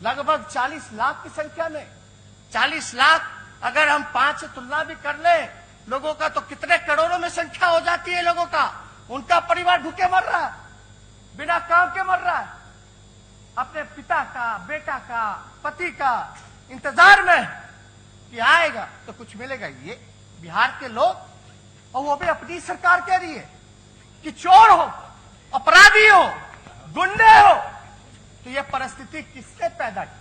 लगभग 40 लाख की संख्या में। 40 लाख अगर हम 5 से तुलना भी कर ले लोगों का, तो कितने करोड़ों में संख्या हो जाती है लोगों का। उनका परिवार भूखे मर रहा है, बिना काम के मर रहा है, अपने पिता का, बेटा का, पति का इंतजार में कि आएगा तो कुछ मिलेगा। ये बिहार के लोग, और वो भी अपनी सरकार कह रही है कि चोर हो, अपराधी हो, गुंडे हो। तो ये परिस्थिति किसने पैदा की?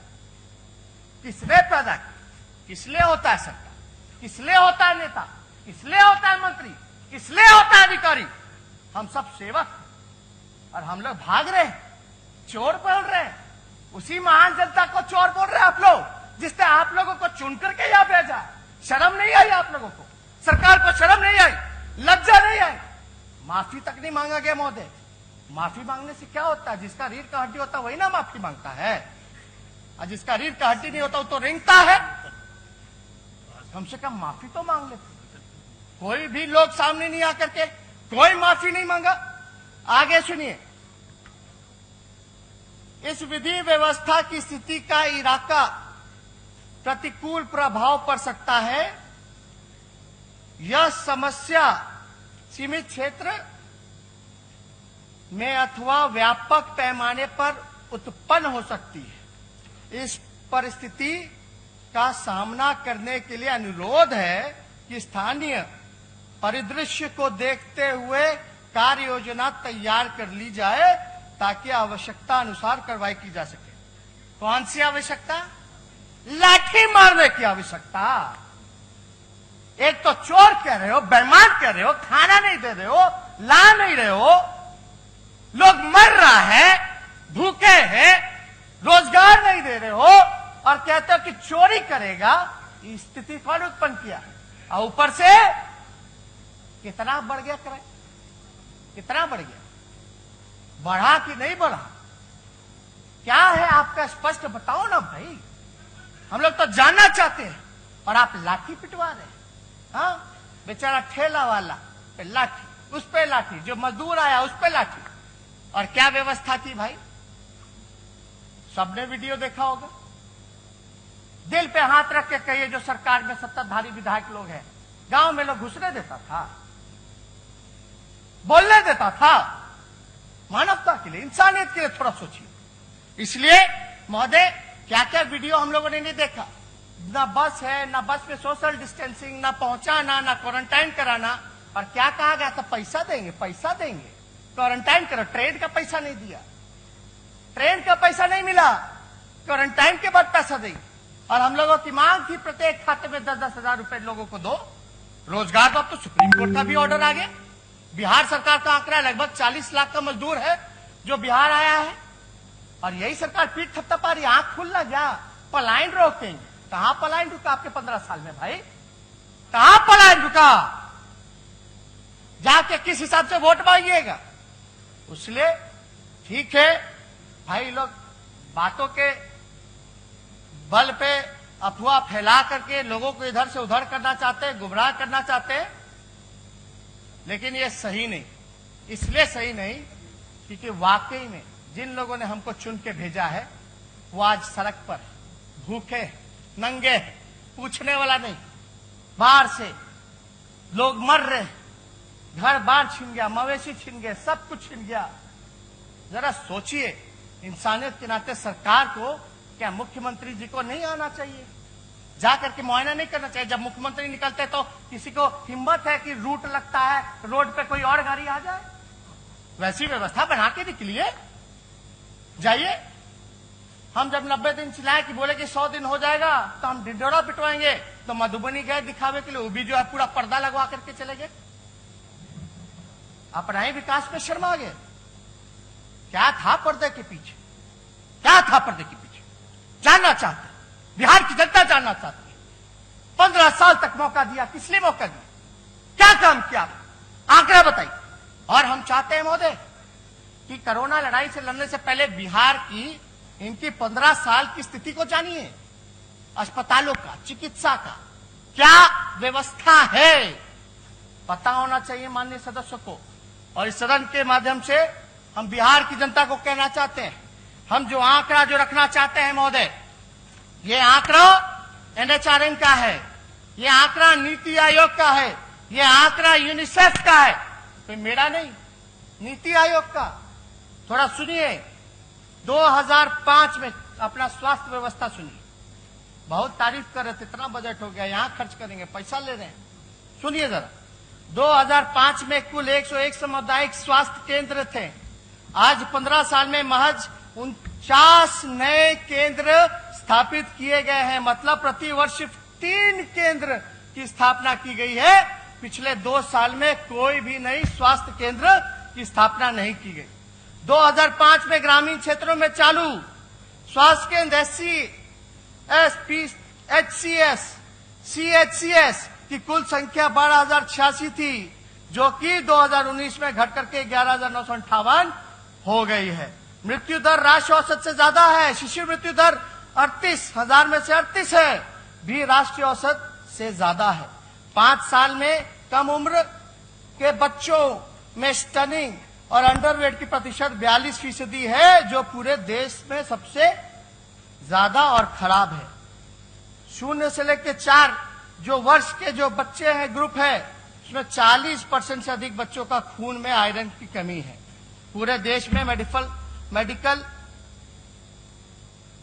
किसने पैदा की? किसलिए होता है सरकार? किसलिए होता है नेता? किसलिए होता है मंत्री? किसलिए होता है अधिकारी? हम सब सेवक हैं और हम लोग भाग रहे हैं, चोर बोल रहे हैं। उसी महान जनता को चोर बोल रहे हैं आप लोग, जिसने आप लोगों को चुन करके यहां भेजा। शर्म नहीं आई आप लोगों को? सरकार को शर्म नहीं आई? लज्जा नहीं आई? माफी तक नहीं मांगा गया महोदय। माफी मांगने से क्या होता है? जिसका रीढ़ का हड्डी होता है वही ना माफी मांगता है, और जिसका रीढ़ का हड्डी नहीं होता वो तो रेंगता है। कम से कम माफी तो मांग लेते। कोई भी लोग सामने नहीं आकर के कोई माफी नहीं मांगा। आगे सुनिए, इस विधि व्यवस्था की स्थिति का इराका प्रतिकूल प्रभाव पड़ सकता है। यह समस्या सीमित क्षेत्र में अथवा व्यापक पैमाने पर उत्पन्न हो सकती है। इस परिस्थिति का सामना करने के लिए अनुरोध है कि स्थानीय परिदृश्य को देखते हुए कार्य योजना तैयार कर ली जाए ताकि आवश्यकता अनुसार कार्रवाई की जा सके। कौन सी आवश्यकता? लाठी मारने की आवश्यकता। एक तो चोर कह रहे हो, बेईमान कह रहे हो, खाना नहीं दे रहे हो, ला नहीं रहे हो, लोग मर रहा है, भूखे हैं, रोजगार नहीं दे रहे हो, और कहते हो कि चोरी करेगा। इस स्थिति कौन उत्पन्न किया? और ऊपर से कितना बढ़ गया किराया? कितना बढ़ गया? बढ़ा कि नहीं बढ़ा? क्या है आपका? स्पष्ट बताओ ना भाई, हम लोग तो जानना चाहते हैं। और आप लाठी पिटवा रहे हैं। हाँ, बेचारा ठेला वाला पे लाठी, उस पे लाठी, जो मजदूर आया उस पे लाठी। और क्या व्यवस्था थी भाई? सबने वीडियो देखा होगा। दिल पे हाथ रख के कहिए, जो सरकार में सत्ताधारी विधायक लोग हैं, गांव में लोग घुसने देता था, बोलने देता था? मानवता के लिए, इंसानियत के लिए थोड़ा सोचिए। इसलिए महोदय, क्या क्या वीडियो हम लोगों ने नहीं देखा। ना बस है, ना बस में सोशल डिस्टेंसिंग, ना पहुंचाना, ना क्वारंटाइन कराना। और क्या कहा गया था? पैसा देंगे, पैसा देंगे, क्वारंटाइन करो। ट्रेन का पैसा नहीं दिया, ट्रेन का पैसा नहीं मिला, क्वारंटाइन के बाद पैसा देंगे। और हम लोगों की मांग थी प्रत्येक खाते में 10-10 हजार रुपए लोगों को दो। रोजगार तो अब तो सुप्रीम कोर्ट का भी ऑर्डर आ गया। बिहार सरकार का आंकड़ा लगभग 40 लाख का मजदूर है जो बिहार आया है, और यही सरकार पीठ थपथपा रही। आंख खुलना गया, पलायन रोकेंगे। कहां पलायन रुका आपके 15 साल में भाई? कहां पलायन रुका? जाके किस हिसाब से वोट मांगिएगा? इसलिए ठीक है भाई, लोग बातों के बल पे अफवाह फैला करके लोगों को इधर से उधर करना चाहते हैं, गुमराह करना चाहते हैं, लेकिन ये सही नहीं। इसलिए सही नहीं क्योंकि वाकई में जिन लोगों ने हमको चुन के भेजा है वो आज सड़क पर भूखे नंगे, पूछने वाला नहीं। बाहर से लोग मर रहे, घर बार छिन गया, मवेशी छिन गए, सब कुछ छिन गया। जरा सोचिए, इंसानियत के नाते सरकार को, क्या मुख्यमंत्री जी को नहीं आना चाहिए? जाकर के मुआयना नहीं करना चाहिए? जब मुख्यमंत्री निकलते तो किसी को हिम्मत है कि रूट लगता है, रोड पे कोई और गाड़ी आ जाए? वैसी व्यवस्था बना के निकलिए, जाइए। हम जब 90 दिन चिल्लाए कि बोले कि 100 दिन हो जाएगा तो हम ढिंढोरा पिटवाएंगे, तो मधुबनी गए दिखावे के लिए, वो भी जो है पूरा पर्दा लगवा करके चले गए। अपना ही विकास में शर्मा गए। क्या था पर्दे के पीछे? क्या था पर्दे के पीछे? जानना चाहते, बिहार की जनता जानना चाहती है। 15 साल तक मौका दिया, किस लिए मौका दिया? क्या काम किया? आंकड़ा बताइए। और हम चाहते हैं महोदय कि कोरोना लड़ाई से लड़ने से पहले बिहार की इनकी 15 साल की स्थिति को जानिए। अस्पतालों का, चिकित्सा का क्या व्यवस्था है, पता होना चाहिए माननीय सदस्यों को। और इस सदन के माध्यम से हम बिहार की जनता को कहना चाहते हैं हम जो आंकड़ा जो रखना चाहते हैं महोदय, ये आंकड़ा एनएचआरएम का है, ये आंकड़ा नीति आयोग का है, ये आंकड़ा यूनिसेफ का है, तो मेरा नहीं, नीति आयोग का। थोड़ा सुनिए, 2005 में अपना स्वास्थ्य व्यवस्था सुनिए। बहुत तारीफ कर रहे थे, इतना बजट हो गया, यहां खर्च करेंगे, पैसा ले रहे हैं। सुनिए जरा, 2005 में कुल 101 सामुदायिक स्वास्थ्य केंद्र थे। आज 15 साल में महज 49 नए केंद्र स्थापित किए गए हैं। मतलब प्रति वर्ष सिर्फ 3 केंद्र की स्थापना की गई है। पिछले 2 साल में कोई भी नई स्वास्थ्य केंद्र की स्थापना नहीं की गई। 2005 में ग्रामीण क्षेत्रों में चालू स्वास्थ्य केंद्र HCS, CHCS की कुल संख्या 12,086 थी, जो कि 2019 में घट करके 11,958 हो गई है। मृत्यु दर राष्ट्रीय औसत से ज्यादा है। शिशु मृत्यु दर 38,000 में से 38 है, भी राष्ट्रीय औसत से ज्यादा है। 5 साल में कम उम्र के बच्चों में स्टनिंग और अंडरवेट की प्रतिशत 42% है, जो पूरे देश में सबसे ज्यादा और खराब है। 0 से लेकर 4 जो वर्ष के जो बच्चे हैं ग्रुप है, उसमें 40% से अधिक बच्चों का खून में आयरन की कमी है। पूरे देश में मेडिकल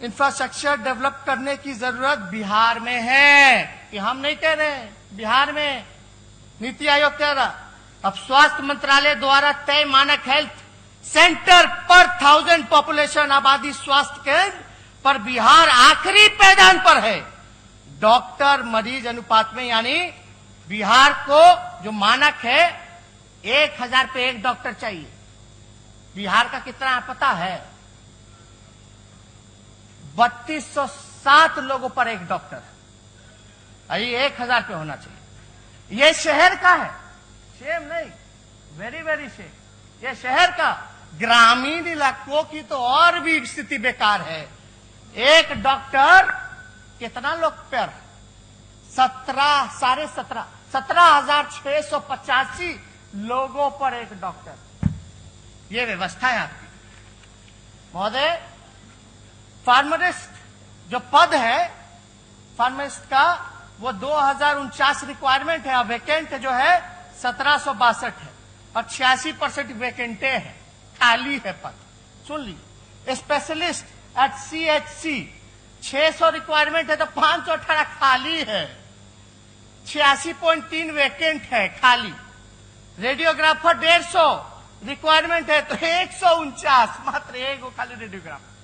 इंफ्रास्ट्रक्चर डेवलप करने की जरूरत बिहार में है, कि हम नहीं कह रहे हैं, बिहार में नीति आयोग कह रहा। अब स्वास्थ्य मंत्रालय द्वारा तय मानक हेल्थ सेंटर पर 1000 पॉपुलेशन आबादी स्वास्थ्य केंद्र पर बिहार आखिरी पैदान पर है डॉक्टर मरीज अनुपात में। यानी बिहार को जो मानक है 1000 पे 1 डॉक्टर चाहिए। बिहार का कितना है पता है? 3207 लोगों पर 1 डॉक्टर। ये 1000 पे होना चाहिए। ये शहर का है, सेम नहीं, वेरी वेरी सेम। ये शहर का। ग्रामीण इलाकों की तो और भी स्थिति बेकार है। 1 डॉक्टर कितना लोग पर? 17,685 लोगों पर 1 डॉक्टर। ये व्यवस्था है आपकी महोदय। फार्मासिस्ट जो पद है फार्मासिस्ट का, वो 2049 रिक्वायरमेंट है। वैकेंट जो है 1762 है और 86% वैकेंटे है, खाली है पद। सुन लीजिए, स्पेशलिस्ट एट CHC 600 रिक्वायरमेंट है तो 518 खाली है, 86.3 वैकेंट है खाली। रेडियोग्राफर 150 रिक्वायरमेंट है तो 149, मात्र 1 खाली रेडियोग्राफर,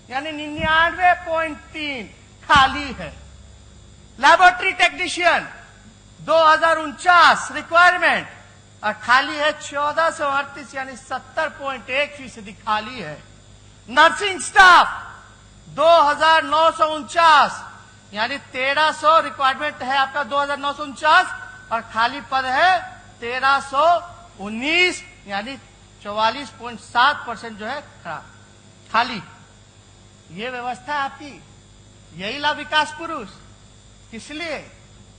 यानी 99.3 खाली है। लैबोरेटरी टेक्नीशियन 2049 रिक्वायरमेंट और खाली है 1438, यानी 70.1% खाली है। नर्सिंग स्टाफ 2949, यानी 1300 रिक्वायरमेंट है आपका 2949 और खाली पद है 1319, यानी 44.7% जो है खाली। ये व्यवस्था है आपकी। यही ला विकास पुरुष। किस लिए?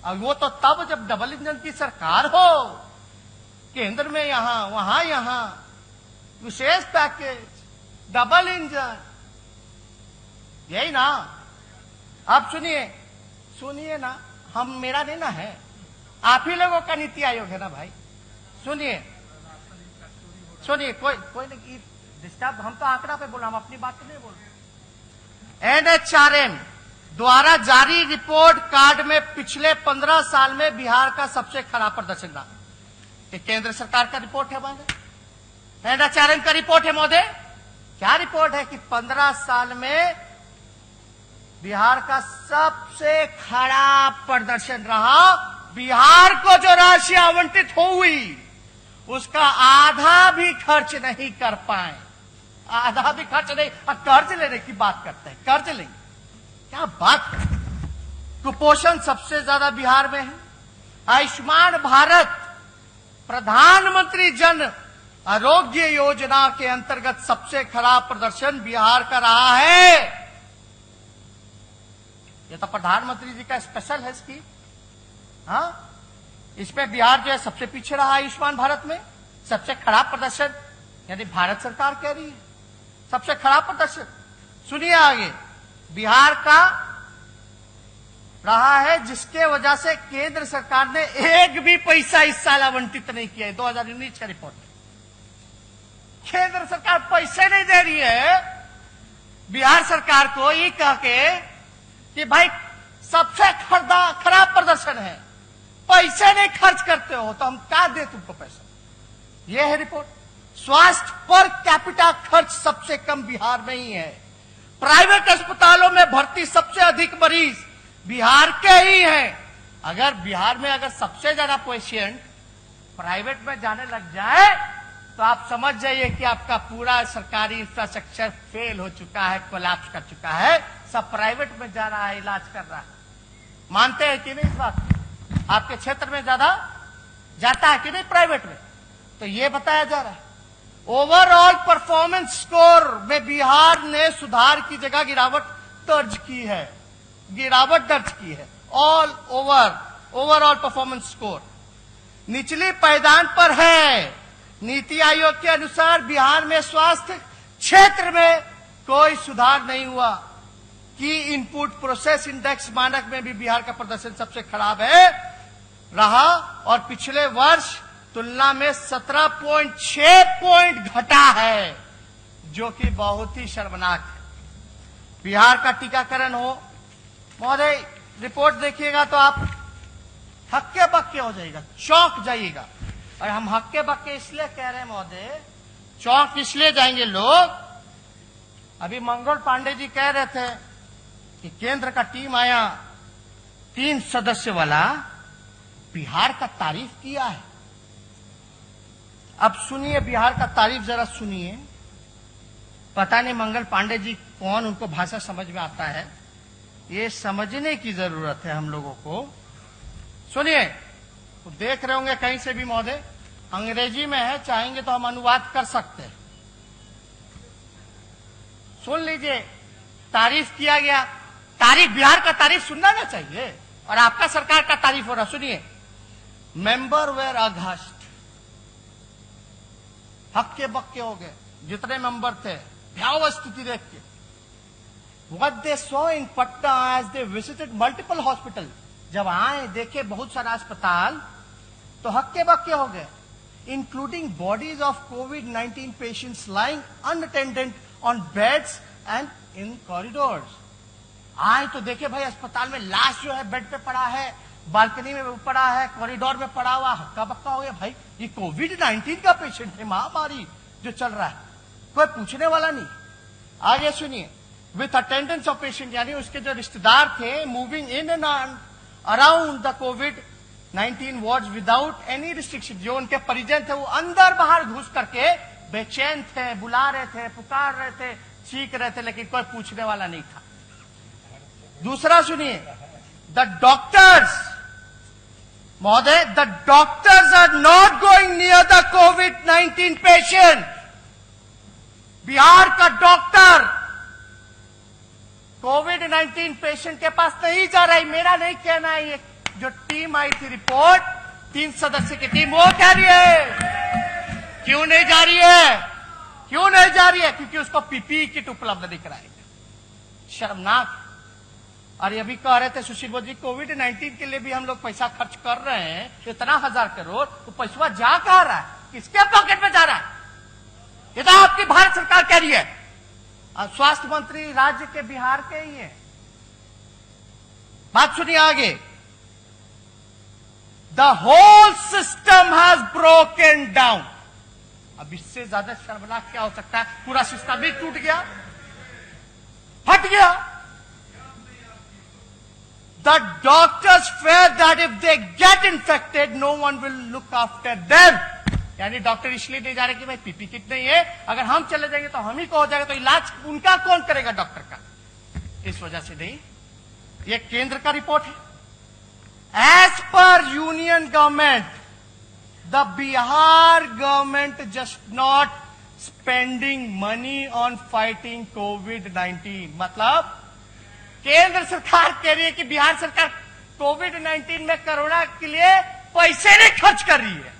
अब वो तो तब जब डबल इंजन की सरकार हो, केंद्र में यहां वहां यहां विशेष पैकेज, डबल इंजन, यही ना। अब सुनिए ना, हम मेरा नहीं ना है, आप ही लोगों का नीति आयोग है ना भाई। सुनिए, कोई नहीं डिस्टर्ब, हम तो आंकड़ा पे बोला, हम अपनी बात तो नहीं बोल रहे। NHRM द्वारा जारी रिपोर्ट कार्ड में पिछले 15 साल में बिहार का सबसे खराब प्रदर्शन रहा। ये केंद्र सरकार का रिपोर्ट है महोदय, NHRM का रिपोर्ट है महोदय। क्या रिपोर्ट है कि 15 साल में बिहार का सबसे खराब प्रदर्शन रहा। बिहार को जो राशि आवंटित हुई उसका आधा भी खर्च नहीं कर पाए, आधा भी खर्च नहीं। और कर्ज लेने की बात करते हैं, कर्ज लेंगे, क्या बात है। कुपोषण सबसे ज्यादा बिहार में है। आयुष्मान भारत प्रधानमंत्री जन आरोग्य योजना के अंतर्गत सबसे खराब प्रदर्शन बिहार का रहा है। ये तो प्रधानमंत्री जी का स्पेशल है स्कीम। हाँ, इसमें बिहार जो है सबसे पीछे रहा आयुष्मान भारत में। सबसे खराब प्रदर्शन यानी भारत सरकार कह रही है। सबसे खराब प्रदर्शन। सुनिए आगे, बिहार का रहा है जिसके वजह से केंद्र सरकार ने एक भी पैसा इस साल आवंटित नहीं किया है। 2019 का रिपोर्ट, केंद्र सरकार पैसे नहीं दे रही है बिहार सरकार को, ये कह के कि भाई सबसे खराब प्रदर्शन है, पैसे नहीं खर्च करते हो तो हम क्या दे तुमको पैसा। यह है रिपोर्ट। स्वास्थ्य पर कैपिटा खर्च सबसे कम बिहार में ही है। प्राइवेट अस्पतालों में भर्ती सबसे अधिक मरीज बिहार के ही हैं। अगर बिहार में अगर सबसे ज्यादा पेशेंट प्राइवेट में जाने लग जाए तो आप समझ जाइए कि आपका पूरा सरकारी इंफ्रास्ट्रक्चर फेल हो चुका है, कोलैप्स कर चुका है। सब प्राइवेट में जा रहा है, इलाज कर रहा है। मानते हैं कि नहीं इस बात? आपके क्षेत्र में ज्यादा जाता है कि नहीं प्राइवेट में? तो ये बताया जा रहा है। ओवरऑल परफॉर्मेंस स्कोर में बिहार ने सुधार की जगह गिरावट दर्ज की है, ऑल ओवरऑल परफॉर्मेंस स्कोर निचली पायदान पर है। नीति आयोग के अनुसार बिहार में स्वास्थ्य क्षेत्र में कोई सुधार नहीं हुआ। की इनपुट प्रोसेस इंडेक्स मानक में भी बिहार का प्रदर्शन सबसे खराब रहा और पिछले वर्ष तुलना में 17.6 पॉइंट घटा है, जो कि बहुत ही शर्मनाक है। बिहार का टीकाकरण हो, महोदय रिपोर्ट देखिएगा तो आप हक्के बक्के हो जाएगा, चौंक जाइएगा। और हम हक्के बक्के इसलिए कह रहे हैं महोदय, चौंक इसलिए जाएंगे लोग। अभी मंगल पांडे जी कह रहे थे कि केंद्र का टीम आया 3 सदस्य वाला, बिहार का तारीफ किया है। अब सुनिए बिहार का तारीफ जरा सुनिए। पता नहीं मंगल पांडे जी कौन, उनको भाषा समझ में आता है, ये समझने की जरूरत है हम लोगों को। सुनिए, तो देख रहे होंगे कहीं से भी महोदय, अंग्रेजी में है, चाहेंगे तो हम अनुवाद कर सकते हैं। सुन लीजिए, तारीफ किया गया। तारीफ, बिहार का तारीफ सुनना ना चाहिए, और आपका सरकार का तारीफ हो रहा। सुनिए, मेंबर वेर अघस्ट, हक्के बक्के हो गए जितने मेंबर थे भयावह स्थिति देख के। What they saw in Patna as they visited multiple hospitals, जब आए देखे बहुत सारा अस्पताल तो हक्के बक्के हो गए। Including bodies of COVID-19 patients lying unattended on beds and in corridors. आए तो देखे भाई अस्पताल में लाश जो है बेड पे पड़ा है, बालकनी में पड़ा है, कॉरिडोर में पड़ा हुआ, हक्का बक्का हो गया। भाई ये COVID-19 का पेशेंट है, महामारी जो चल रहा है, कोई पूछने वाला नहीं। आगे सुनिए, विथ अटेंडेंस ऑफ पेशेंट, यानी उसके जो रिश्तेदार थे, moving in and around the COVID-19 wards without any restriction. जो उनके परिजन थे वो अंदर बाहर घुस करके बेचैन थे, बुला रहे थे, पुकार रहे थे, चीख रहे थे, लेकिन कोई पूछने वाला नहीं था। दूसरा सुनिए, द डॉक्टर्स, महोदय, the doctors are not going near the COVID-19 patient. Bihar का डॉक्टर COVID-19 पेशेंट के पास नहीं जा रहा है। मेरा नहीं कहना है, ये जो टीम आई थी रिपोर्ट, 3 सदस्य की टीम, वो कह रही है। क्यों नहीं जा रही है? क्यों नहीं जा रही है? क्योंकि उसको PPE किट उपलब्ध नहीं कराएंगे। शर्मनाक। और ये भी कह रहे थे सुशील मोदी, COVID-19 के लिए भी हम लोग पैसा खर्च कर रहे हैं, इतना 1000 करोड़, तो पैसा जा कहां रहा है? किसके पॉकेट में जा रहा है? ये तो आपकी भारत सरकार कह रही है। और स्वास्थ्य मंत्री राज्य के बिहार के ही है। बात सुनिए आगे, the whole system has broken down. अब इससे ज्यादा शर्मनाक क्या हो सकता है? पूरा सिस्टम भी टूट गया, फट गया। The doctors fear that if they get infected, no one will look after them. यानी डॉक्टर इसलिए नहीं जा रहे कि भाई PPE किट नहीं है, अगर हम चले जाएंगे तो हम ही को हो जाएगा, तो इलाज उनका कौन करेगा डॉक्टर का? इस वजह से नहीं। ये केंद्र का रिपोर्ट है। As per union government, the Bihar government just not spending money on fighting COVID-19। मतलब केंद्र सरकार कह रही है कि बिहार सरकार COVID-19 में कोरोना के लिए पैसे नहीं खर्च कर रही है।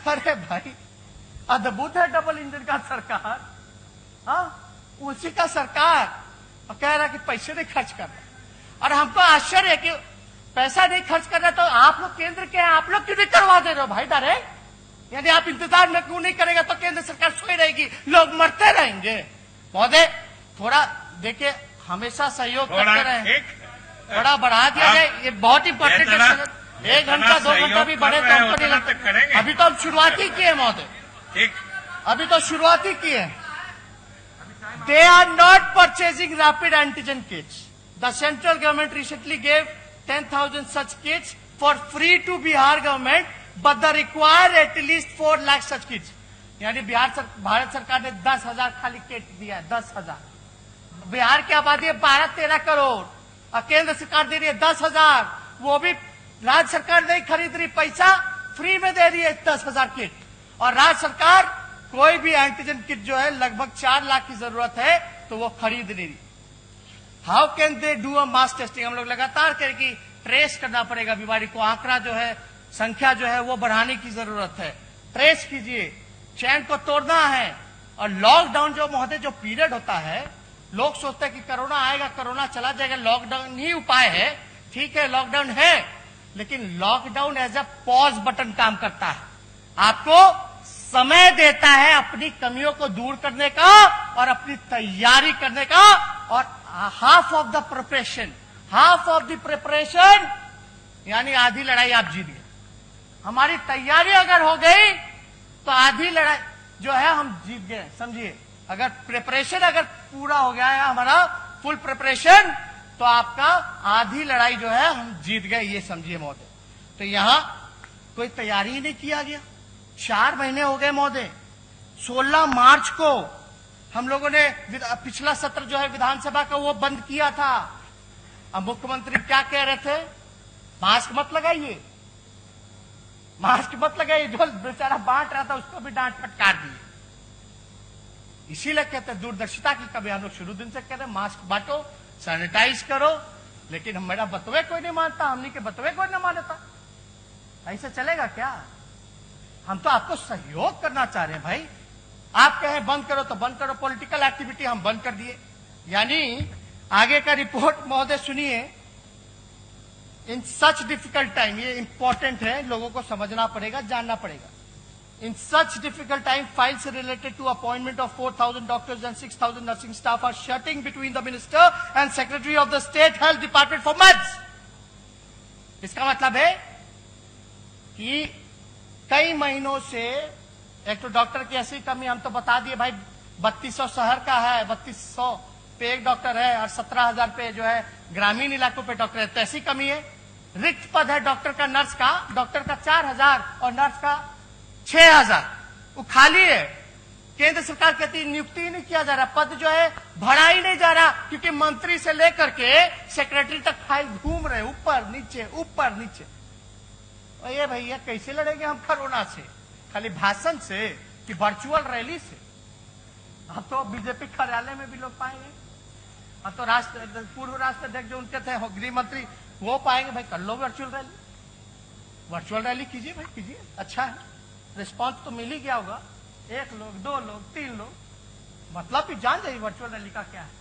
अरे भाई, अद्भुत है डबल इंजन का सरकार। हाँ, उसी का सरकार और कह रहा कि पैसे नहीं खर्च कर रहा। और हमको आश्चर्य है कि पैसा नहीं खर्च कर रहा, तो आप लोग केंद्र के हैं, आप लोग क्यों नहीं करवा दे रहे हो भाई डायरेक्ट? यानी आप इंतजार में क्यों नहीं करेगा तो केंद्र सरकार सोई रहेगी, लोग मरते रहेंगे। महोदय थोड़ा देखिए, हमेशा सहयोग करते रहे, थोड़ा बढ़ा दिया जाए, ये बहुत इंपॉर्टेंट है। 1 घंटा 2 घंटा भी बढ़े तो हमको नहीं लगता। अभी तो हम शुरुआती किए महोदय, अभी तो शुरुआती किए। They are not purchasing rapid antigen kits. The central government recently gave 10,000 such kits for free to Bihar government, but the require at least 4 lakh such kits. यानी भारत सरकार ने 10,000 खाली किट दिया है, 10,000। बिहार की आबादी है 12-13 करोड़ और केंद्र सरकार दे रही है 10,000। वो भी राज्य सरकार नहीं खरीद रही, पैसा फ्री में दे रही है 10,000 किट। और राज्य सरकार कोई भी एंटीजन किट जो है लगभग 4 लाख की जरूरत है तो वो खरीद नहीं रही। How can they do a mass testing? हम लोग लगातार करें कि ट्रेस करना पड़ेगा बीमारी को, आंकड़ा जो है, संख्या जो है वो बढ़ाने की जरूरत है। ट्रेस कीजिए, चैन को तोड़ना है। और लॉकडाउन जो महोदय जो पीरियड होता है, लोग सोचते हैं कि कोरोना आएगा, कोरोना चला जाएगा, लॉकडाउन ही उपाय है। ठीक है, लॉकडाउन है, लेकिन lockdown as a pause button काम करता है, आपको समय देता है अपनी कमियों को दूर करने का और अपनी तैयारी करने का। और half of the preparation, half of the preparation यानी आधी लड़ाई आप जीत गए। हमारी तैयारी अगर हो गई तो आधी लड़ाई जो है हम जीत गए, समझिए। अगर प्रिपरेशन अगर पूरा हो गया है हमारा फुल प्रिपरेशन, तो आपका आधी लड़ाई जो है हम जीत गए, ये समझिए महोदय। तो यहां कोई तैयारी ही नहीं किया गया। 4 महीने हो गए महोदय। 16 मार्च को हम लोगों ने पिछला सत्र जो है विधानसभा का वो बंद किया था। अब मुख्यमंत्री क्या कह रहे थे? मास्क मत लगाइए, मास्क मत लगाइए। जो बेचारा बांट रहा था उसको भी डांट फटकार दिए। इसीलिए कहते हैं दूरदर्शिता की कभी हम लोग शुरू दिन से कह रहे मास्क बांटो, सैनिटाइज करो, लेकिन मेरा बतवे कोई नहीं मानता, हमने के बतवे कोई नहीं मानता। ऐसे चलेगा क्या? हम तो आपको सहयोग करना चाह रहे हैं भाई। आप कहें बंद करो तो बंद करो, पॉलिटिकल एक्टिविटी हम बंद कर दिए। यानी आगे का रिपोर्ट महोदय सुनिए। इन सच डिफिकल्ट टाइम, ये इंपॉर्टेंट है, लोगों को समझना पड़ेगा, जानना पड़ेगा। In such difficult time, files related to appointment of 4,000 doctors and 6,000 nursing staff are shuttling between the minister and secretary of the state health department for months. इसका मतलब है कि कई महीनों से एक तो डॉक्टर की ऐसी कमी, हम तो बता दिए भाई, 3200 शहर का है, 3200 पे एक डॉक्टर है और 17,000 पे जो है ग्रामीण इलाकों पे डॉक्टर है, तो ऐसी कमी है। रिक्त पद है डॉक्टर का, नर्स का, डॉक्टर का 4,000 और नर्स का 6,000, वो खाली है। केंद्र सरकार कहती है नियुक्ति ही नहीं किया जा रहा, पद जो है भरा ही नहीं जा रहा, क्योंकि मंत्री से लेकर के सेक्रेटरी तक फाइल घूम रहे, ऊपर नीचे ऊपर नीचे। और ये भैया कैसे लड़ेंगे हम कोरोना से? खाली भाषण से कि वर्चुअल रैली से? अब तो बीजेपी कार्यालय में भी लोग पाएंगे, अब तो पूर्व राष्ट्राध्यक्ष जो उनके थे गृह मंत्री वो पाएंगे। भाई कर लो वर्चुअल रैली, वर्चुअल रैली कीजिए भाई, कीजिए, अच्छा है, रिस्पॉन्स तो मिल ही गया होगा। 1 लोग 2 लोग 3 लोग, मतलब कि जान जाइए वर्चुअल रैली का क्या है।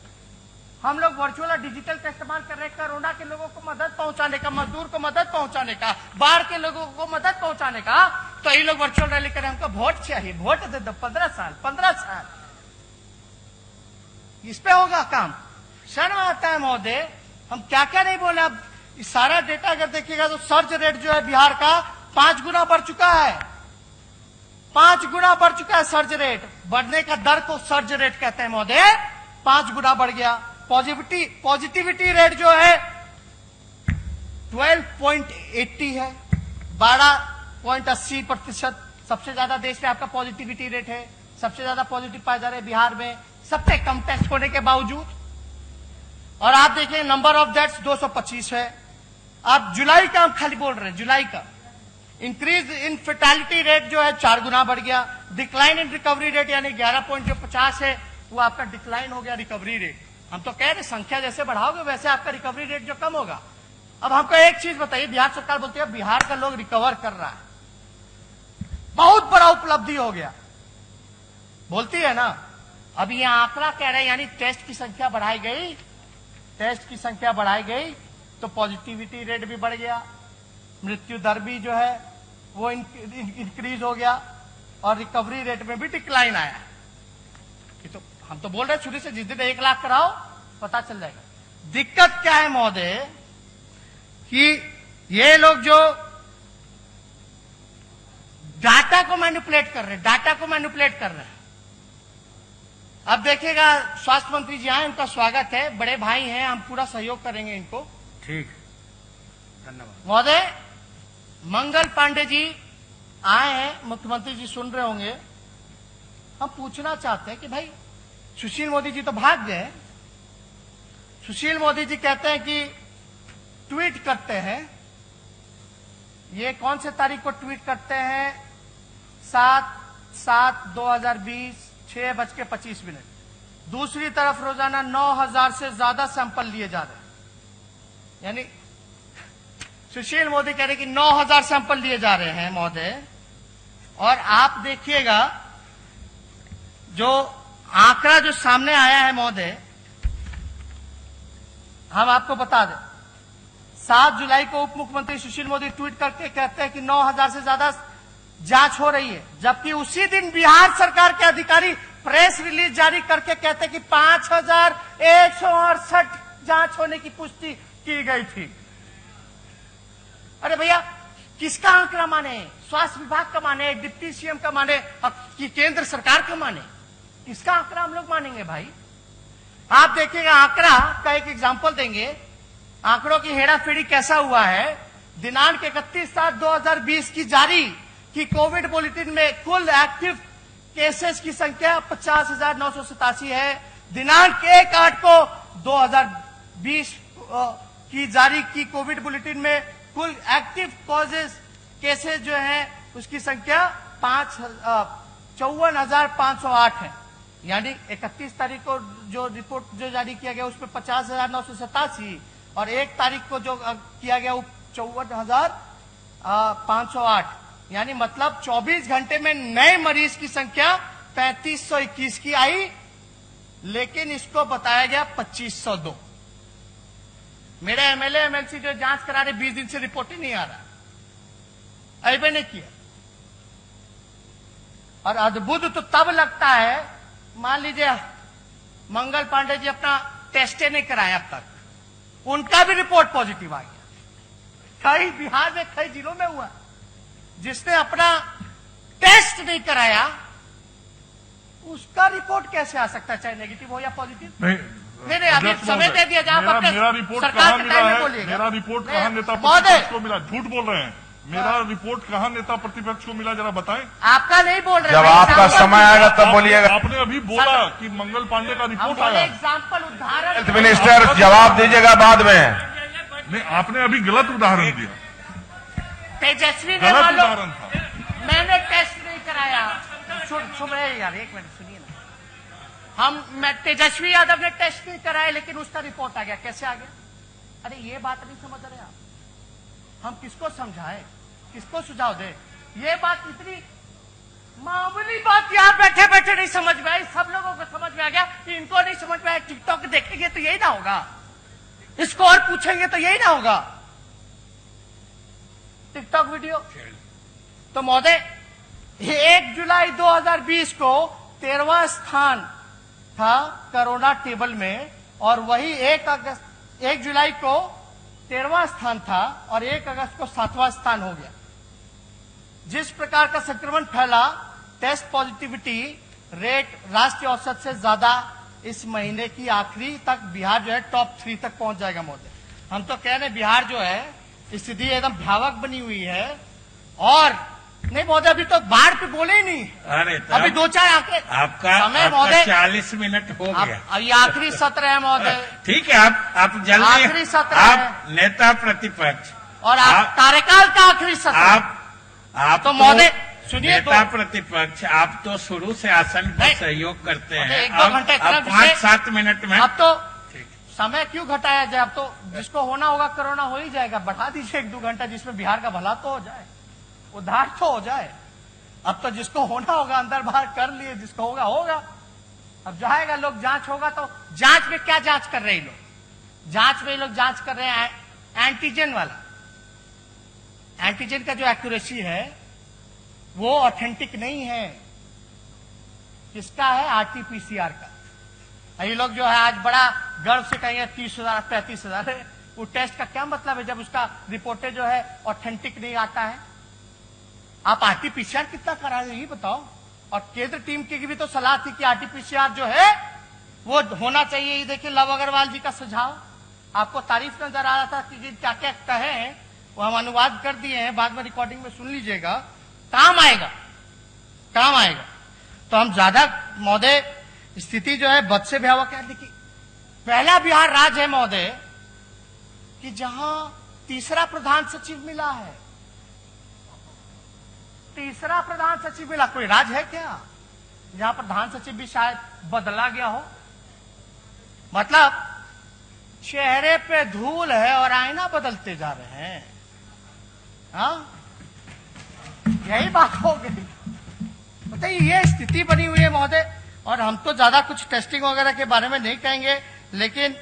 हम लोग वर्चुअल और डिजिटल का इस्तेमाल कर रहे हैं कोरोना के लोगों को मदद पहुंचाने का, मजदूर को मदद पहुंचाने का, बाहर के लोगों को मदद पहुंचाने का। तो ये लोग वर्चुअल रैली करें, हमको वोट चाहिए, वोट दे दो, 15 साल इस पे होगा काम। शर्म आता है महोदय, हम क्या क्या नहीं बोले। अब सारा डेटा अगर देखिएगा तो सर्ज रेट जो है बिहार का 5 गुना बढ़ चुका है, 5 गुना बढ़ चुका है सर्ज रेट। बढ़ने का दर को सर्ज रेट कहते हैं महोदय, 5 गुना बढ़ गया। पॉजिटिविटी रेट जो है 12.80 है, 12.80%। सबसे ज्यादा देश में आपका पॉजिटिविटी रेट है, सबसे ज्यादा पॉजिटिव पाए जा रहे हैं बिहार में, सबसे कम टेस्ट होने के बावजूद। और आप देखें नंबर ऑफ डेथ्स 225 है। आप जुलाई का हम खाली बोल रहे हैं, जुलाई का इंक्रीज इन फेटालिटी रेट जो है 4 गुना बढ़ गया। डिक्लाइन इन रिकवरी रेट यानी 11.50 है, वो आपका डिक्लाइन हो गया रिकवरी रेट। हम तो कह रहे संख्या जैसे बढ़ाओगे वैसे आपका रिकवरी रेट जो कम होगा। अब हमको एक चीज बताइए, बिहार सरकार बोलती है बिहार का लोग रिकवर कर रहा है, बहुत बड़ा उपलब्धि हो गया, बोलती है ना। अब ये आंकड़ा कह रहे हैं यानी टेस्ट की संख्या बढ़ाई गई, टेस्ट की संख्या बढ़ाई गई तो पॉजिटिविटी रेट भी बढ़ गया, मृत्यु दर भी जो है वो इंक्रीज हो गया और रिकवरी रेट में भी डिक्लाइन आया। ये तो हम तो बोल रहे हैं शुरू से, जिस दिन 1 लाख कराओ पता चल जाएगा। दिक्कत क्या है महोदय कि ये लोग जो डाटा को मैनिपुलेट कर रहे हैं, डाटा को मैनिपुलेट कर रहे हैं। अब देखिएगा स्वास्थ्य मंत्री जी आए, उनका स्वागत है, बड़े भाई हैं, हम पूरा सहयोग करेंगे इनको। ठीक, धन्यवाद महोदय। मंगल पांडे जी आए हैं, मुख्यमंत्री जी सुन रहे होंगे। हम पूछना चाहते हैं कि भाई सुशील मोदी जी तो भाग गए, सुशील मोदी जी कहते हैं कि ट्वीट करते हैं, ये कौन से तारीख को ट्वीट करते हैं? 7/7/2020 6:25। दूसरी तरफ रोजाना 9,000 से ज्यादा सैंपल लिए जा रहे हैं, यानी सुशील मोदी कह रहे कि 9,000 सैंपल लिए जा रहे हैं महोदय। और आप देखिएगा जो आंकड़ा जो सामने आया है महोदय, हम आपको बता दें, 7 जुलाई को उप मुख्यमंत्री सुशील मोदी ट्वीट करके कहते हैं कि 9,000 से ज्यादा जांच हो रही है, जबकि उसी दिन बिहार सरकार के अधिकारी प्रेस रिलीज जारी करके कहते हैं कि 5,168 जांच होने की पुष्टि की गई थी। अरे भैया, किसका आंकड़ा माने? स्वास्थ्य विभाग का माने, डिप्टी सीएम का माने कि केंद्र सरकार का माने? किसका आंकड़ा हम लोग मानेंगे भाई? आप देखिएगा, आंकड़ा का एक एग्जांपल देंगे, आंकड़ों की हेराफेरी कैसा हुआ है। दिनांक 31/7/2020 की जारी कि कोविड बुलेटिन में कुल एक्टिव केसेस की संख्या 50,987 है। दिनांक 1/8 को 2020 की जारी की कोविड बुलेटिन में कुल एक्टिव केसेस जो हैं उसकी संख्या 54,508 है। यानी 31 तारीख को जो रिपोर्ट जो जारी किया गया उसमें 50,987 और 1 तारीख को जो किया गया वो 54,508, यानी मतलब 24 घंटे में नए मरीज की संख्या 3,521 की आई, लेकिन इसको बताया गया 2,502। मेरे एमएलए एमएलसी जो जांच करा रहे 20 दिन से रिपोर्ट ही नहीं आ रहा, ऐसे नहीं किया। और अद्भुत तो तब लगता है, मान लीजिए मंगल पांडे जी अपना टेस्ट नहीं कराया अब तक, उनका भी रिपोर्ट पॉजिटिव आ गया। कई बिहार में कई जिलों में हुआ, जिसने अपना टेस्ट नहीं कराया उसका रिपोर्ट कैसे आ सकता है, चाहे नेगेटिव हो या पॉजिटिव? नहीं, अभी समय दे दिया जहां पर मेरा रिपोर्ट कहां मिला है? मेरा रिपोर्ट कहां नेता प्रतिपक्ष को मिला? झूठ बोल रहे हैं। मेरा रिपोर्ट कहां नेता प्रतिपक्ष को मिला, जरा बताएं। आपका नहीं बोल रहे, जब आपका समय आएगा तब बोलिएगा। आपने अभी बोला कि मंगल पांडे का रिपोर्ट आया। एग्जाम्पल उदाहरण, हेल्थ मिनिस्टर जवाब दीजिएगा बाद में। नहीं, आपने अभी गलत उदाहरण दिया। तेजस्वी ने गलत उदाहरण था। मैंने टेस्ट नहीं कराया। सुन रहे यार, एक मिनट सुनिए ना। मैं तेजस्वी यादव ने टेस्ट नहीं कराया लेकिन उसका रिपोर्ट आ गया, कैसे आ गया? अरे ये बात नहीं समझ रहे आप। हम किसको समझाएं, किसको सुझाव दे? ये बात इतनी मामूली बात यहां बैठे बैठे नहीं समझ में आई, सब लोगों को समझ में आ गया कि इनको नहीं समझ में आया। टिकटॉक देखेंगे तो यही ना होगा, इसको और पूछेंगे तो यही ना होगा, टिकटॉक वीडियो। तो महोदय, 1 जुलाई 2020 को 13वां स्थान था कोरोना टेबल में, और वही 1 जुलाई को 13वां स्थान था और 1 अगस्त को 7वां स्थान हो गया। जिस प्रकार का संक्रमण फैला, टेस्ट पॉजिटिविटी रेट राष्ट्रीय औसत से ज्यादा, इस महीने की आखिरी तक बिहार जो है टॉप 3 तक पहुंच जाएगा महोदय। हम तो कह रहे हैं बिहार जो है स्थिति एकदम भयावह बनी हुई है। और नहीं महोदय, अभी तो बाढ़ पे बोले ही नहीं। अरे अभी 2-4 आंकड़े आपका समय महोदय, 40 मिनट हो गया। ये आखिरी सत्र है महोदय। ठीक है, आप जल्दी, आखिरी सत्र आप नेता प्रतिपक्ष और आप कार्यकाल का आखिरी सत्र, आप तो महोदय सुनिए, नेता प्रतिपक्ष आप तो शुरू से आसन पर सहयोग करते हैं। 1-2 घंटे 5-7 मिनट में अब तो समय क्यों घटाया जाए? अब तो जिसको होना होगा कोरोना हो ही जाएगा, बढ़ा दीजिए 1-2 घंटा, जिसमें बिहार का भला तो हो जाए, उद्धार तो हो जाए। अब तो जिसको होना होगा अंदर बाहर कर लिए, जिसको होगा होगा। अब जाएगा लोग, जांच होगा तो जांच में क्या जांच कर रहे हैं लोग? जांच में लोग जांच कर रहे हैं एंटीजन वाला। एंटीजन का जो एक्यूरेसी है वो ऑथेंटिक नहीं है। किसका है? आरटीपीसीआर का। ये लोग जो है आज बड़ा गर्व से कहेंगे 30,000 35,000 है। वो टेस्ट का क्या मतलब है जब उसका रिपोर्टें जो है ऑथेंटिक नहीं आता है? आप आरटीपीसीआर कितना करा रहे हैं ये बताओ। और केंद्र टीम की भी तो सलाह थी कि आरटीपीसीआर जो है वो होना चाहिए। ये देखिए लव अग्रवाल जी का सुझाव, आपको तारीफ नजर आ रहा था कि क्या क्या कहे, वो हम अनुवाद कर दिए हैं, बाद में रिकॉर्डिंग में सुन लीजिएगा, काम आएगा, काम आएगा। तो हम ज्यादा महोदय स्थिति जो है बद से भयावह क्या देखिए। पहला बिहार राज्य है महोदय कि जहां तीसरा प्रधान सचिव मिला है। तीसरा प्रधान सचिव मिला। कोई राज्य है क्या जहां प्रधान सचिव भी शायद बदला गया हो? मतलब चेहरे पे धूल है और आईना बदलते जा रहे हैं। हाँ, यही बात हो गई। बताइए, ये स्थिति बनी हुई है महोदय। और हम तो ज्यादा कुछ टेस्टिंग वगैरह के बारे में नहीं कहेंगे, लेकिन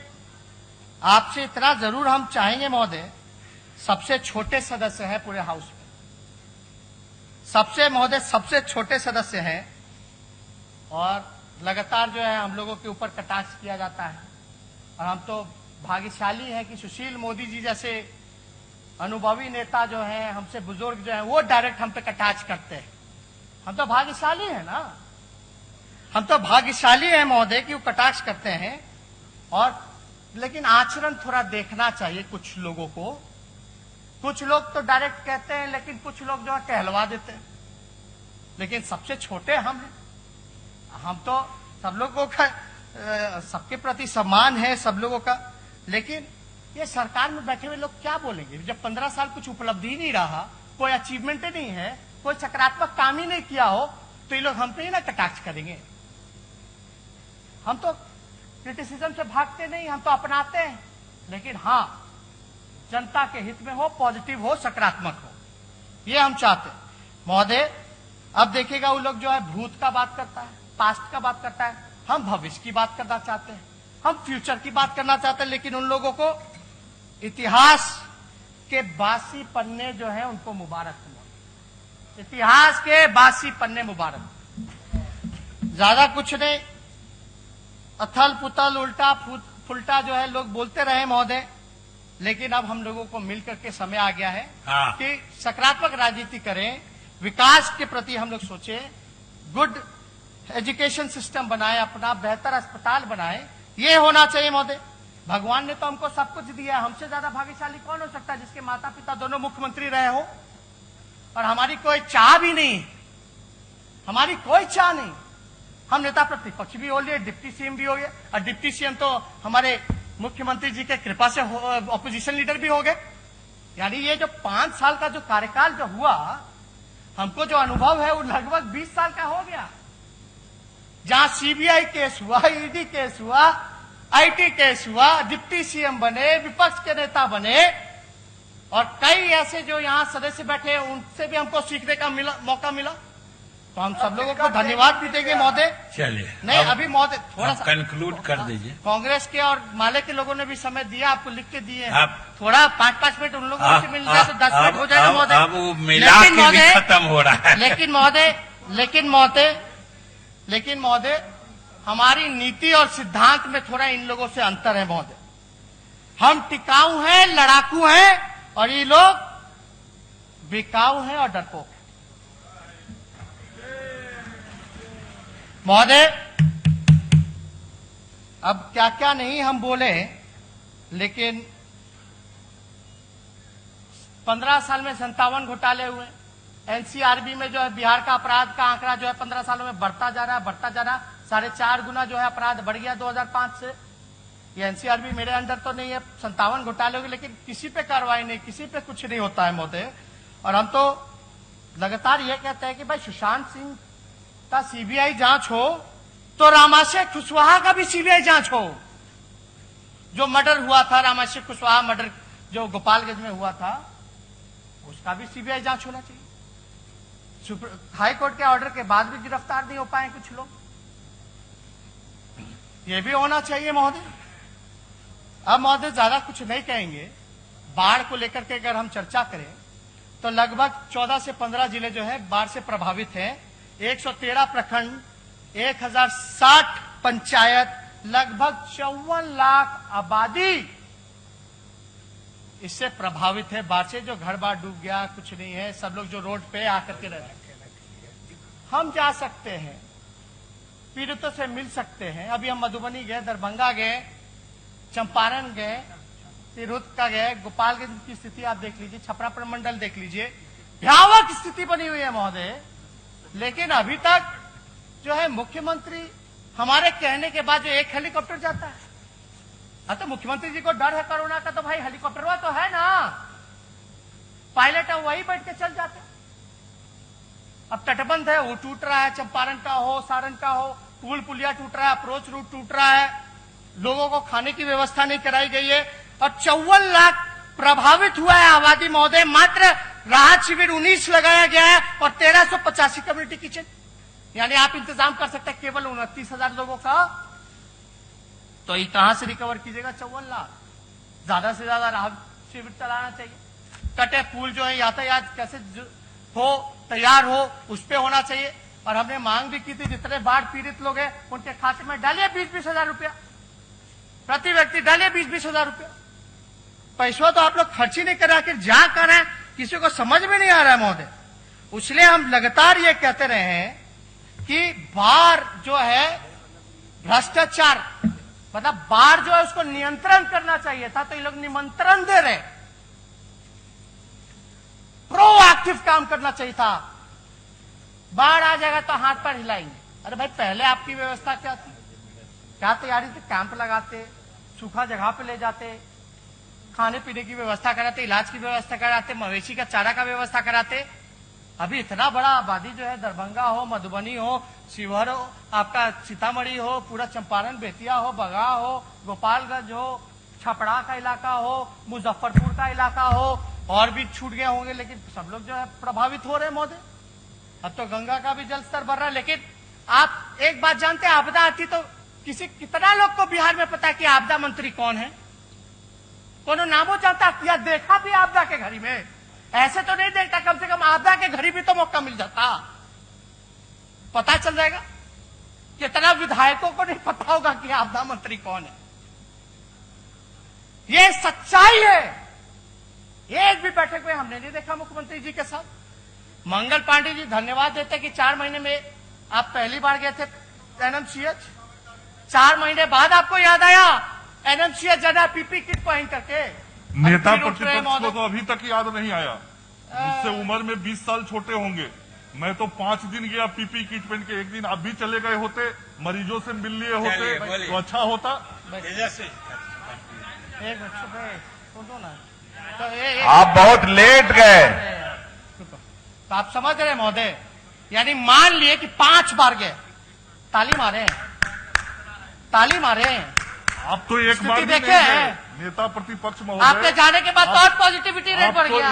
आपसे इतना जरूर हम चाहेंगे महोदय, सबसे छोटे सदस्य हैं पूरे हाउस में, सबसे छोटे सदस्य हैं, और लगातार जो है हम लोगों के ऊपर कटाक्ष किया जाता है। और हम तो भाग्यशाली हैं कि सुशील मोदी जी जैसे अनुभवी नेता जो हैं, हमसे बुजुर्ग जो हैं, वो डायरेक्ट हम पे कटाक्ष करते हैं। हम तो भाग्यशाली हैं ना, हम तो भाग्यशाली हैं महोदय कि वो कटाक्ष करते हैं। और लेकिन आचरण थोड़ा देखना चाहिए कुछ लोगों को। कुछ लोग तो डायरेक्ट कहते हैं, लेकिन कुछ लोग जो है कहलवा देते हैं। लेकिन सबसे छोटे हम हैं। हम तो सब लोगों का सबके प्रति सम्मान है सब लोगों का। लेकिन ये सरकार में बैठे हुए लोग क्या बोलेंगे जब 15 साल कुछ उपलब्धि ही नहीं रहा, कोई अचीवमेंट ही नहीं है, कोई सकारात्मक काम ही नहीं किया हो, तो ये लोग हम पे ही ना कटाक्ष करेंगे। हम तो क्रिटिसिज्म से भागते नहीं, हम तो अपनाते हैं। लेकिन हाँ, जनता के हित में हो, पॉजिटिव हो, सकारात्मक हो, ये हम चाहते हैं महोदय। अब देखिएगा वो लोग जो है भूत का बात करता है, पास्ट का बात करता है, हम भविष्य की बात करना चाहते हैं, हम फ्यूचर की बात करना चाहते हैं। लेकिन उन लोगों को इतिहास के बासी पन्ने जो है उनको मुबारक हो। इतिहास के बासी पन्ने मुबारक। ज्यादा कुछ नहीं, अथल पुथल उल्टा फुलटा जो है लोग बोलते रहे महोदय। लेकिन अब हम लोगों को मिलकर के समय आ गया है कि सकारात्मक राजनीति करें, विकास के प्रति हम लोग सोचें, गुड एजुकेशन सिस्टम बनाएं, अपना बेहतर अस्पताल बनाएं। ये होना चाहिए महोदय। भगवान ने तो हमको सब कुछ दिया, हमसे ज्यादा भाग्यशाली कौन हो सकता है जिसके माता पिता दोनों मुख्यमंत्री रहे हो। और हमारी कोई चाह भी नहीं, हमारी कोई चाह नहीं। हम नेता प्रतिपक्ष भी हो लिए, डिप्टी सीएम भी हो गए, और डिप्टी सीएम तो हमारे मुख्यमंत्री जी के कृपा से ऑपोजिशन लीडर भी हो गए। यानी ये जो 5 साल का जो कार्यकाल जो हुआ, हमको जो अनुभव है वो लगभग 20 साल का हो गया। जहां सीबीआई केस हुआ, ईडी केस हुआ, आईटी केस हुआ, डिप्टी सीएम बने, विपक्ष के नेता बने, और कई ऐसे जो यहां सदस्य बैठे हैं उनसे भी हमको सीखने का मौका मिला। तो हम सब लोगों को धन्यवाद भी देंगे महोदय। चलिए, नहीं अभी महोदय थोड़ा सा कंक्लूड कर दीजिए। कांग्रेस के और माले के लोगों ने भी समय दिया, आपको लिख के दिए। आप थोड़ा 5-5 मिनट उन लोगों से मिल जाए तो 10 मिनट हो जाएगा महोदय। अब वो मिला के भी खत्म हो रहा है। लेकिन महोदय हमारी नीति और सिद्धांत में थोड़ा इन लोगों से अंतर है महोदय। हम टिकाऊ हैं, लड़ाकू हैं, और ये लोग बिकाऊ हैं और डरपोक हैं महोदय। अब क्या क्या नहीं हम बोले, लेकिन 15 साल में 57 घोटाले हुए। एनसीआरबी में जो है बिहार का अपराध का आंकड़ा जो है 15 सालों में बढ़ता जा रहा है। 4.5 गुना जो है अपराध बढ़ गया 2005 से। ये एनसीआरबी मेरे अंडर तो नहीं है, 57 घोटाले हो गए, लेकिन किसी पे कार्रवाई नहीं, किसी पे कुछ नहीं होता है महोदय। और हम तो लगातार ये कहते हैं कि भाई सुशांत सिंह का सीबीआई जांच हो तो रामाशय कुशवाहा का भी सीबीआई जांच हो। जो मर्डर हुआ था, रामाशय कुशवाहा मर्डर जो गोपालगंज में हुआ था, उसका भी सीबीआई जांच होना चाहिए। हाई कोर्ट के ऑर्डर के बाद भी गिरफ्तार नहीं हो पाए कुछ लोग। ये भी होना चाहिए महोदय। अब महोदय ज्यादा कुछ नहीं कहेंगे। बाढ़ को लेकर के अगर हम चर्चा करें तो लगभग 14 से 15 जिले जो है बाढ़ से प्रभावित हैं। 113 प्रखंड, 1060 पंचायत, लगभग 54 लाख आबादी इससे प्रभावित है। बाढ़ से जो घर बार डूब गया, कुछ नहीं है, सब लोग जो रोड पे आकर के रह रहे हैं। हम जा सकते हैं, पीड़ितों से मिल सकते हैं। अभी हम मधुबनी गए, दरभंगा गए, चंपारण गए, तिरहुत का गए, गोपालगंज की स्थिति आप देख लीजिए, छपरा प्रमंडल देख लीजिए, भयावह स्थिति बनी हुई है महोदय। लेकिन अभी तक जो है मुख्यमंत्री हमारे कहने के बाद जो एक हेलीकॉप्टर जाता है, तो मुख्यमंत्री जी को डर है कोरोना का, तो भाई हेलीकॉप्टर तो है ना, पायलट है, वही बैठ के चल जाते। अब तटबंध है, वो टूट रहा है, चंपारण का हो, सारण का हो, पुल पुलिया टूट रहा है, अप्रोच रूट टूट रहा है, लोगों को खाने की व्यवस्था नहीं कराई गई है और 54 लाख प्रभावित हुआ है आबादी महोदय। मात्र राहत शिविर 19 लगाया गया है और 1385 कम्युनिटी किचन, यानी आप इंतजाम कर सकते हैं केवल 29,000 लोगों का। तो ये कहां से रिकवर कीजिएगा 54 लाख? ज्यादा से ज्यादा राहत शिविर चलाना चाहिए। कटे पुल जो है यातायात कैसे हो, तैयार हो, उस पे होना चाहिए। और हमने मांग भी की थी जितने बाढ़ पीड़ित लोग हैं उनके खाते में डालिए 20-20 हजार रुपया, प्रति व्यक्ति डालिए 20-20 हजार रुपया। पैसा तो आप लोग खर्च ही नहीं कर रहे, आखिर जा कर रहे हैं, किसी को समझ में नहीं आ रहा है महोदय। इसलिए हम लगातार ये कहते रहे हैं कि बाढ़ जो है भ्रष्टाचार, मतलब बाढ़ जो है उसको नियंत्रण करना चाहिए था, तो ये लोग निमंत्रण दे रहे। प्रोएक्टिव काम करना चाहिए था। बाढ़ आ जाएगा तो हाथ पर हिलाएंगे। अरे भाई पहले आपकी व्यवस्था क्या थी, क्या तैयारी थी? कैंप लगाते, सूखा जगह पे ले जाते, खाने पीने की व्यवस्था कराते, इलाज की व्यवस्था कराते, मवेशी का चारा का व्यवस्था कराते। अभी इतना बड़ा आबादी जो है, दरभंगा हो, मधुबनी हो, शिवहर हो, आपका सीतामढ़ी हो, पूरा चंपारण बेतिया हो, बगहा हो, गोपालगंज हो, छपरा का इलाका हो, मुजफ्फरपुर का इलाका हो, और भी छूट गए होंगे, लेकिन सब लोग जो है प्रभावित हो रहे हैं महोदय। अब तो गंगा का भी जल स्तर बढ़ रहा है। लेकिन आप एक बात जानते हैं, आपदा आती तो कितना लोग को बिहार में पता है कि आपदा मंत्री कौन है? कोनो नामो जानता या देखा भी आपदा के घड़ी में? ऐसे तो नहीं देखता, कम से कम आपदा के घड़ी भी तो मौका मिल जाता, पता चल जाएगा। कितना विधायकों को नहीं पता होगा कि आपदा मंत्री कौन है। ये सच्चाई है। एक भी बैठक में हमने नहीं देखा मुख्यमंत्री जी के साथ। मंगल पांडे जी धन्यवाद देते कि 4 महीने में आप पहली बार गए थे एनएमसीएच, 4 महीने बाद आपको याद आया एनएमसीएच जाना पीपी किट पहन करके। नेता प्रतिपक्ष को तो अभी तक याद नहीं आया। मुझसे उम्र में 20 साल छोटे होंगे। मैं तो 5 दिन गया पीपी किट पहन के। एक दिन आप भी चले गए होते, मरीजों से मिल लिए होते तो अच्छा होता। एक सुनो ना, तो आप बहुत लेट गए। तो आप समझ रहे महोदय, यानी मान लिए कि 5 बार गए, ताली मारे, ताली मारे। आप तो एक बार भी नहीं गए नेता प्रतिपक्ष महोदय। आपके जाने के बाद और पॉजिटिविटी रेट बढ़ गया।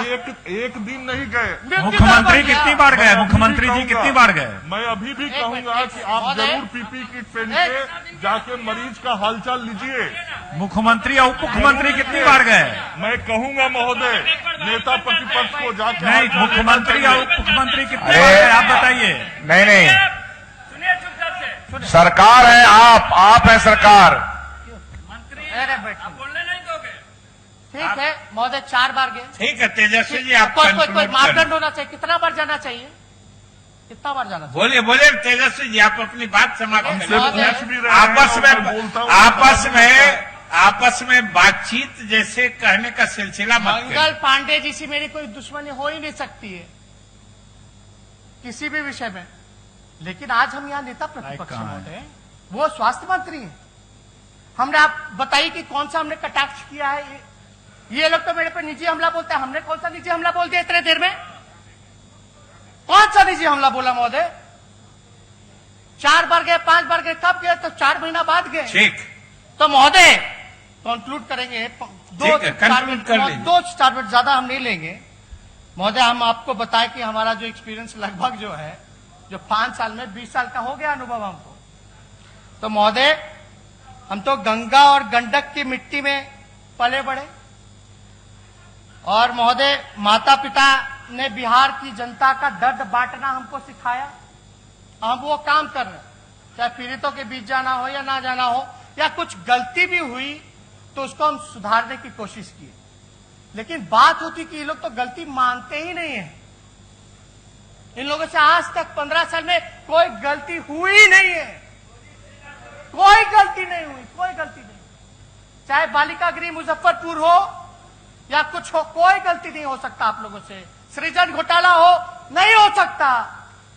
एक दिन नहीं गए। मुख्यमंत्री कितनी बार गए? मुख्यमंत्री जी कितनी बार गए? मैं अभी भी कहूंगा कि आप जरूर पीपी किट पहन के जाके मरीज का हालचाल लीजिए। मुख्यमंत्री और उप मुख्यमंत्री कितनी बार गए? मैं कहूंगा महोदय नेता प्रतिपक्ष को जाके नहीं, मुख्यमंत्री और उप मुख्यमंत्री कितनी बार गए आप बताइए। नहीं, सरकार है, आप है सरकार। बोलने नहीं दोगे? ठीक है महोदय, 4 बार गए। ठीक है तेजस्वी जी, आप कोई conclude मापदंड करें। होना चाहिए। कितना बार जाना चाहिए? कितना बार जाना चाहिए? बोलिए बोलिए तेजस्वी जी, आप अपनी बात समाप्त हमसे करें। पूछ भी रहे हैं। आपस में बातचीत जैसे कहने का सिलसिला मत मंगल करें। पांडे जी से मेरी कोई दुश्मनी हो ही नहीं सकती है किसी भी विषय में। लेकिन आज हम यहाँ नेता प्रतिपक्ष महोदय, वो स्वास्थ्य मंत्री हैं। हमने आप बताइए कि कौन सा हमने कटाक्ष किया है? ये लोग तो मेरे पे निजी हमला बोलते हैं। हमने कौन सा निजी हमला बोल दिया इतने देर में? कौन सा निजी हमला बोला महोदय? 4 बार गए, 5 बार गए, कब गए? तो 4 महीना बाद गए। ठीक, तो महोदय कंक्लूड करेंगे, 2 ठीक है, conclude कर लीजिए। 2-4 मिनट ज्यादा हम नहीं लेंगे महोदय। हम आपको बताएं कि हमारा जो एक्सपीरियंस लगभग जो है, जो 5 साल में 20 साल का हो गया अनुभव हमको। तो महोदय हम तो गंगा और गंडक की मिट्टी में पले बड़े, और महोदय माता पिता ने बिहार की जनता का दर्द बांटना हमको सिखाया। हम वो काम कर रहे हैं, चाहे पीड़ितों के बीच जाना हो या ना जाना हो, या कुछ गलती भी हुई तो उसको हम सुधारने की कोशिश किए। लेकिन बात होती कि ये लोग तो गलती मानते ही नहीं है। इन लोगों से आज तक 15 साल में कोई गलती हुई नहीं है, कोई गलती नहीं हुई, कोई गलती नहीं। चाहे बालिका गृह मुजफ्फरपुर हो या कुछ हो, कोई गलती नहीं हो सकता आप लोगों से। सृजन घोटाला हो, नहीं हो सकता।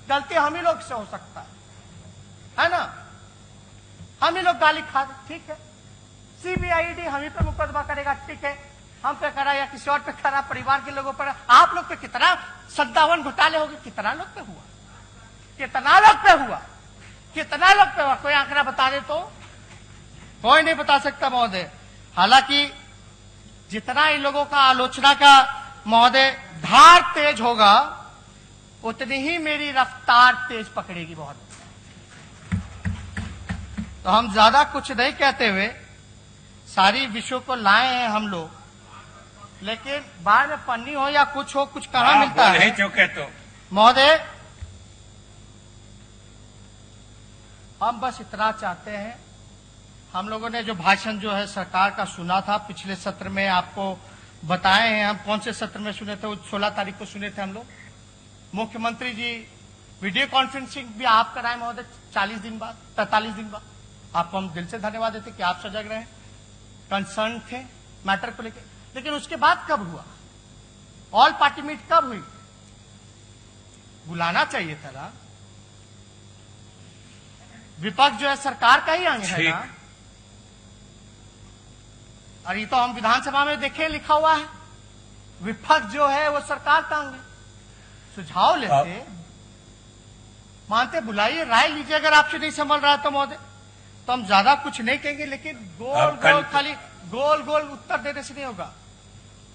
गलती हम ही लोग से हो सकता है ना। हम ही लोग गाली खा, ठीक है। सीबीआईडी हम ही पे मुकदमा करेगा, ठीक है। हम पे करा या किसी और पे करा, परिवार के लोगों पर। आप लोग पे कितना 57 घोटाले हो गए, कितना लोग पे हुआ, कितना लोग पे हुआ, कितना लोग पे हुआ, कोई आंकड़ा बता दे तो। कोई नहीं बता सकता महोदय। हालांकि जितना इन लोगों का आलोचना का महोदय धार तेज होगा, उतनी ही मेरी रफ्तार तेज पकड़ेगी बहुत। तो हम ज्यादा कुछ नहीं कहते हुए सारी विषयों को लाए हैं हम लोग, लेकिन बाद में पन्नी हो या कुछ हो, कुछ कहाँ मिलता है चौके तो महोदय। हम बस इतना चाहते हैं, हम लोगों ने जो भाषण जो है सरकार का सुना था पिछले सत्र में, आपको बताए हैं। हम कौन से सत्र में सुने थे, वो 16 तारीख को सुने थे हम लोग। मुख्यमंत्री जी वीडियो कॉन्फ्रेंसिंग भी आप कराए महोदय 40 दिन बाद, 43 दिन बाद। आपको हम दिल से धन्यवाद देते कि आप सजग रहे, कंसर्न थे मैटर को लेकर। लेकिन उसके बाद कब हुआ, ऑल पार्टी मीट कब हुई? बुलाना चाहिए था ना। विपक्ष जो है सरकार का ही अंग है ना। और ये तो हम विधानसभा में देखे लिखा हुआ है, विपक्ष जो है वो सरकार का अंग है। सुझाव लेते, मानते, बुलाइए, राय लीजिए। अगर आपसे नहीं संभल रहा तो महोदय, तो हम ज्यादा कुछ नहीं कहेंगे, लेकिन गोल गोल खाली गोल गोल उत्तर देने से नहीं होगा।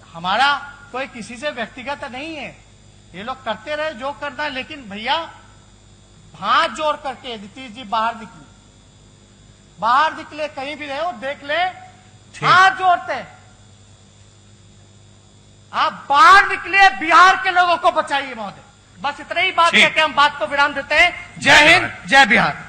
हमारा कोई किसी से व्यक्तिगत नहीं है, ये लोग करते रहे जो करना है। लेकिन भैया हाथ जोड़ करके नीतीश जी बाहर निकले, बाहर निकले, कहीं भी रहे हो देख ले, हाथ जोड़ते आप बाहर निकले, बिहार के लोगों को बचाइए महोदय। बस इतना ही बात कहकर हम बात को विराम देते हैं। जय हिंद, जय बिहार।